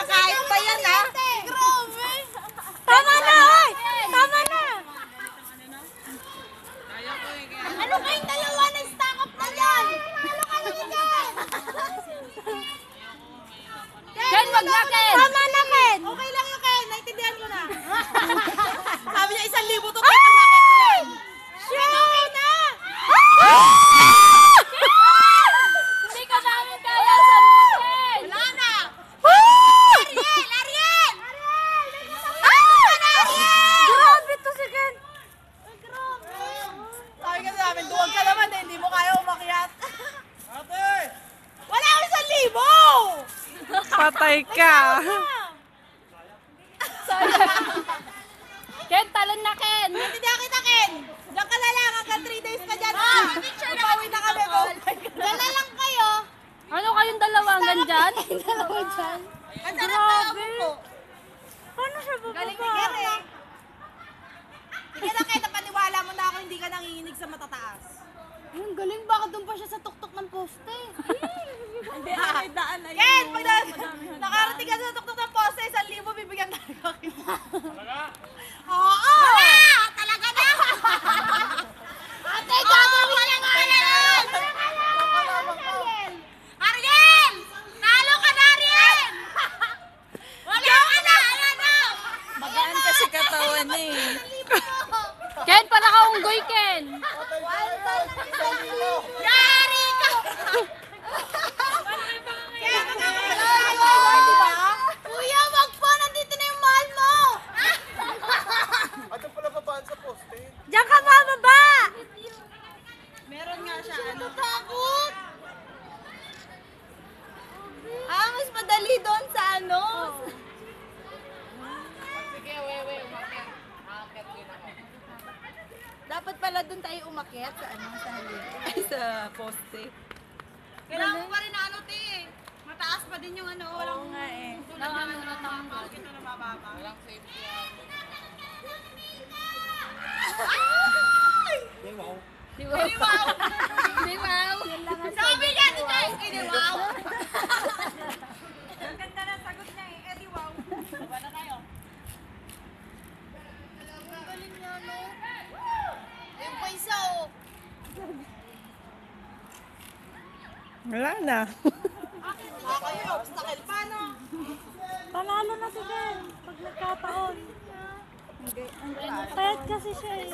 Makakain pa yan, ha? Grabe! Tama na, oy! Tama na! Ano kayong dalawa na stack up na yan? Ano kayo dyan? Ken, wag na, Ken! Tama na, Ken! Okay lang yun, Ken. Naintindihan ko na. Sabi niya, 1,000 to. Ay! Shoot! Okay na! Hindi ka namin kaya sabutin! Wala na! Ariel! Ariel! Grabe to si Ken! Sabi ka namin, duwag ka naman eh, hindi mo kaya umakyat. Wala akong 1,000! Patay ka! Ken, talon na, Ken! Naintindihan kita, Ken! Diyan ka na lang, hanggang 3 days ka dyan. Pauwi na kami. Diyan na lang kayo. Ano kayong dalawa hanggang dyan? Dalawa dyan. Ang sarap na ako po. Paano siya bababa? Galing ni Ken eh. Sige na, Ken, napaniwala mo na ako hindi ka nanginginig sa matataas. Ang galing, baka doon pa siya sa tuktok ng poste. Hindi, may daan na yun. Ken, pag nakarating ka sa tuktok ng poste, 1,000 bibigyan tayo. Talaga? Oo! Wala! Talaga na! Ate, gagawin niya nga yan! Ariel! Talo ka na, Ariel! Wala ka na! Wala na! Magaan kasi katawan eh. Ken, para ka unggoy, Ken! Yari ka! Kaya Kuya, wag po! Nandito na yung mahal mo! At pala babaan sa poste. Diyan ka bababa! Meron nga siya, ano? Takot! Ah, mas madali doon sa ano? Dapat pala doon tayo umakyat sa ano, sa halip. Ay, sa poste. Kailangan mo pa rin na ano, te. Mataas pa din yung ano. Oo nga eh. Bakit ito na mababa? Walang safety. Di wow. Wow! Di wow. Sabi niya, di ba? Hindi, wow! Ang ganda na sagot niya eh. Eddie, wow. Diba na kayo? Ang galing niya, no? Yung pa isa, oh. Wala na. Kayo, obstacle pa, no? Panalo na si Ken pag nagkataon. Payat kasi siya eh.